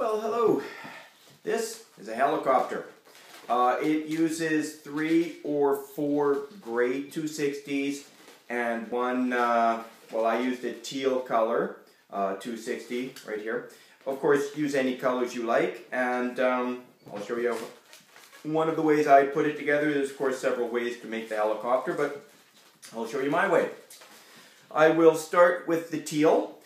Well, hello. This is a helicopter. It uses 3 or 4 gray 260s and one, well, I used a teal color 260 right here. Of course, use any colors you like, and I'll show you one of the ways I put it together. There's, of course, several ways to make the helicopter, but I'll show you my way. I will start with the teal.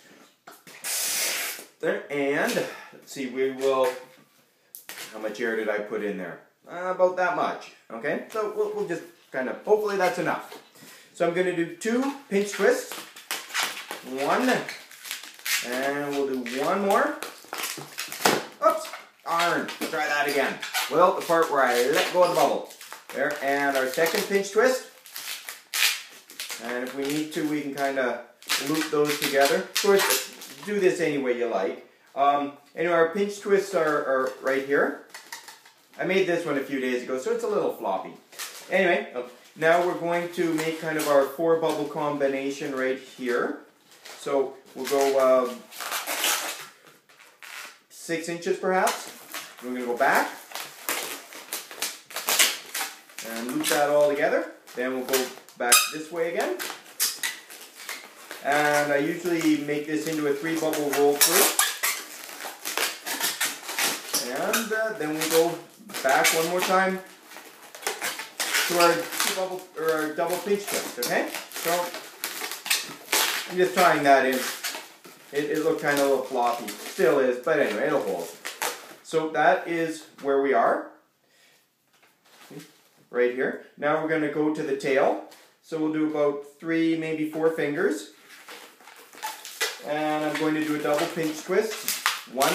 There, and let's see, how much air did I put in there? About that much, okay? So we'll just kind of, hopefully that's enough. So I'm going to do 2 pinch twists, 1, and we'll do 1 more. Oops, darn, try that again. Without the part where I let go of the bubble. There, and our second pinch twist. And if we need to, we can kind of loop those together. Of course, do this any way you like. Anyway, our pinch twists are right here. I made this one a few days ago, so it's a little floppy. Anyway, now we're going to make kind of our 4 bubble combination right here. So we'll go 6 inches perhaps. We're going to go back and loop that all together. Then we'll go back this way again. And I usually make this into a 3 bubble roll through. And then we go back one more time to our double pinch twist, okay? So I'm just tying that in. It looked kind of a little floppy. Still is, but anyway, it'll hold. So that is where we are. Right here. Now we're going to go to the tail. So we'll do about 3, maybe 4 fingers. And I'm going to do a double pinch twist. 1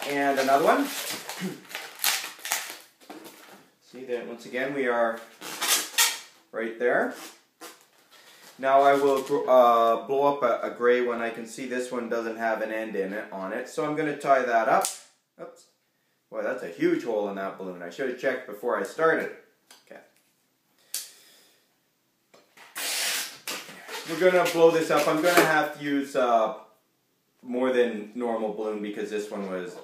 and another one. See that once again we are right there. Now I will blow up a gray one. I can see this one doesn't have an end on it. So I'm going to tie that up. Oops. Boy, that's a huge hole in that balloon. I should have checked before I started. Okay. We're going to blow this up. I'm going to have to use more than normal balloon because this one was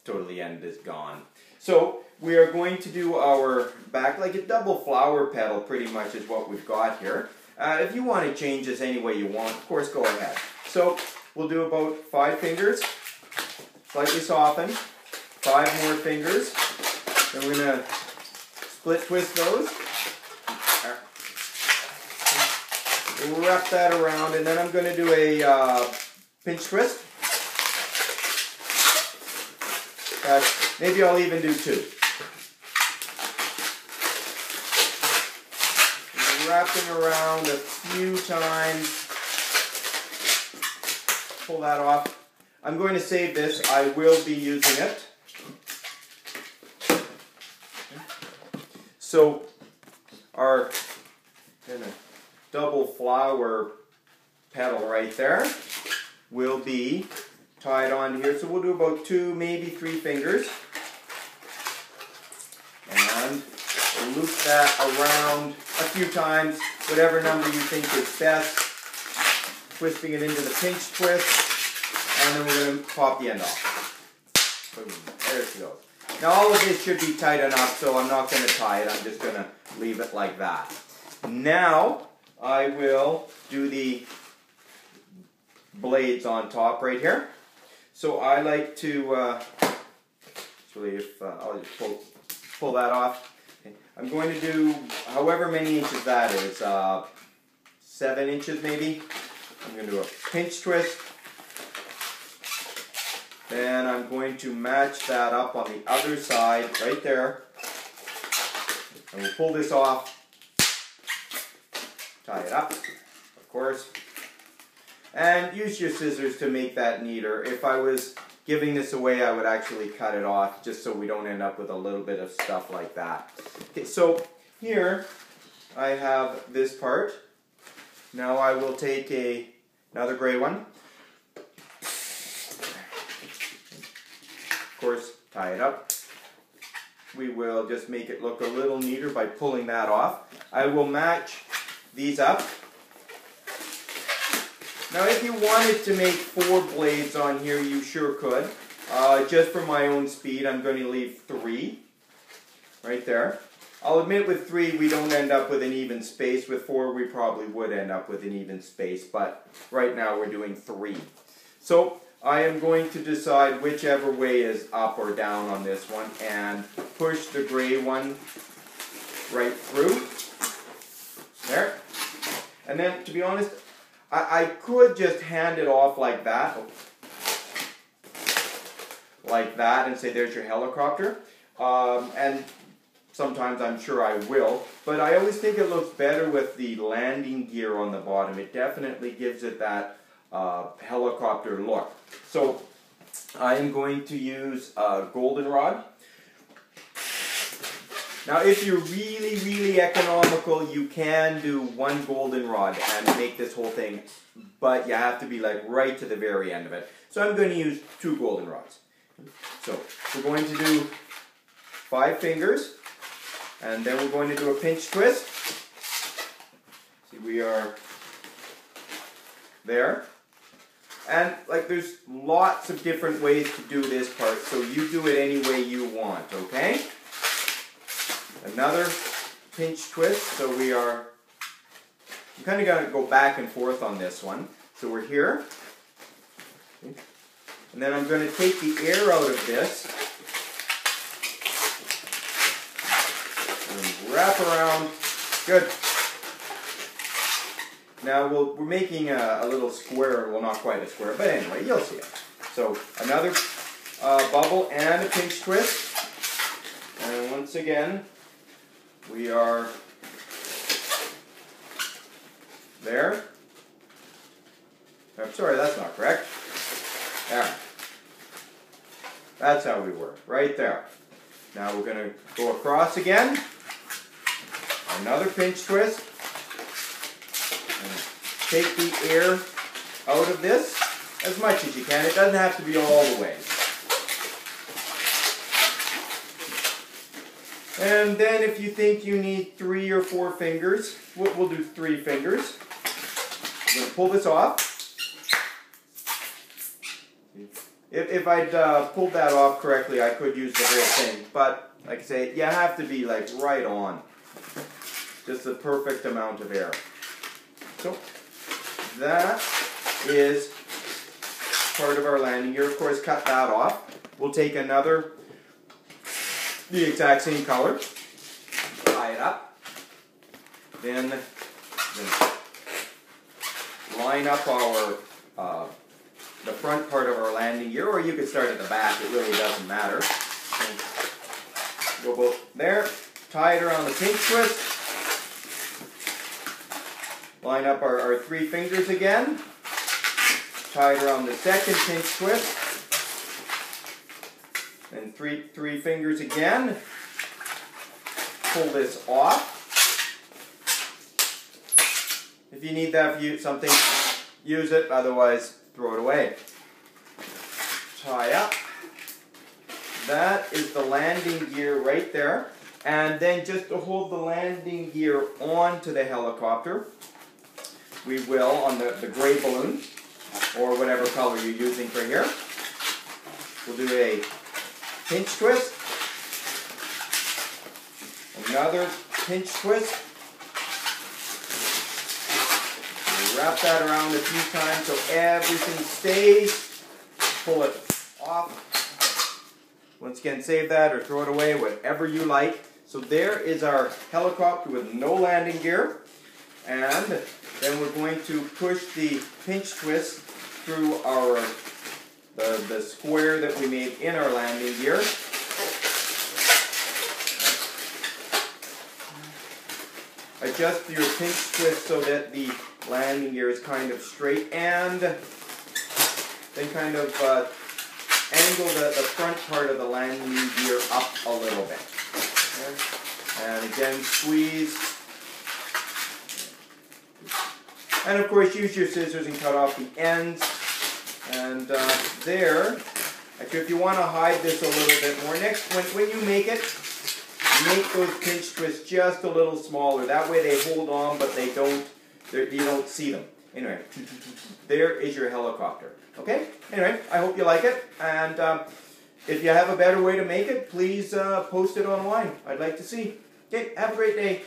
totally is gone. So we are going to do our back like a double flower petal pretty much is what we've got here. If you want to change this any way you want, of course, go ahead. So we'll do about 5 fingers, slightly soften, 5 more fingers. Then we're going to split twist those. Wrap that around, and then I'm going to do a pinch twist. Maybe I'll even do 2. Wrapping around a few times. Pull that off. I'm going to save this. I will be using it. So our kind of double flower petal right there will be tied on here. So we'll do about 2, maybe 3 fingers. And we'll loop that around a few times, whatever number you think is best. Twisting it into the pinch twist. And then we're going to pop the end off. Boom. There she goes. Now all of this should be tight enough, so I'm not going to tie it. I'm just going to leave it like that. Now I will do the blades on top right here. So I like to, actually I'll just pull that off. Okay. I'm going to do however many inches that is, 7 inches maybe. I'm going to do a pinch twist. Then I'm going to match that up on the other side right there. And we'll pull this off. Tie it up, of course. And use your scissors to make that neater. If I was giving this away, I would actually cut it off just so we don't end up with a little bit of stuff like that. Okay, so here I have this part. Now I will take another gray one. Of course, tie it up. We will just make it look a little neater by pulling that off. I will match these up. Now if you wanted to make 4 blades on here, you sure could. Just for my own speed, I'm going to leave 3 right there. I'll admit with 3 we don't end up with an even space. With 4 we probably would end up with an even space, but right now we're doing 3. So I am going to decide whichever way is up or down on this one and push the gray one right through. There. And then, to be honest, I could just hand it off like that. Like that, and say there's your helicopter. And sometimes I'm sure I will. But I always think it looks better with the landing gear on the bottom. It definitely gives it that helicopter look. So I am going to use goldenrod. Now if you're really, really economical, you can do 1 goldenrod and make this whole thing, but you have to be like right to the very end of it. So I'm going to use 2 goldenrods. So we're going to do 5 fingers, and then we're going to do a pinch twist. See, we are there. And like there's lots of different ways to do this part, so you do it any way you want, okay? Another pinch twist, so we are, I'm kind of going to go back and forth on this one. So we're here, okay. And then I'm going to take the air out of this and wrap around, good. Now we're making a little square, well not quite a square, but anyway, you'll see it. So another bubble and a pinch twist, and once again, we are there. I'm sorry, that's not correct. There. That's how we work, right there. Now we're going to go across again. Another pinch twist. And take the air out of this as much as you can. It doesn't have to be all the way. And then if you think you need 3 or 4 fingers, we'll do 3 fingers. I'm going to pull this off. If I'd pulled that off correctly, I could use the whole thing. But, like I say, you have to be like right on. Just the perfect amount of air. So, that is part of our landing gear. Of course, cut that off. We'll take another, the exact same color, tie it up, then line up our the front part of our landing gear, or you could start at the back, it really doesn't matter. So, go both there, tie it around the pinch twist, line up our 3 fingers again, tie it around the second pinch twist, and three fingers again. Pull this off. If you need that for something, use it. Otherwise, throw it away. Tie up. That is the landing gear right there. And then just to hold the landing gear onto the helicopter, we will, on the gray balloon, or whatever color you're using for here, we'll do a pinch twist, another pinch twist, we'll wrap that around a few times so everything stays, pull it off, once again save that or throw it away, whatever you like. So there is our helicopter with no landing gear, and then we're going to push the pinch twist through our the square that we made in our landing gear. Adjust your pinch twist so that the landing gear is kind of straight, and then kind of angle the front part of the landing gear up a little bit. Okay. And again, squeeze. And of course, use your scissors and cut off the ends. And there, actually, if you want to hide this a little bit more, when you make it, make those pinch twists just a little smaller. That way they hold on, but you don't see them. Anyway, there is your helicopter. Okay? Anyway, I hope you like it. And if you have a better way to make it, please post it online. I'd like to see. Okay, have a great day.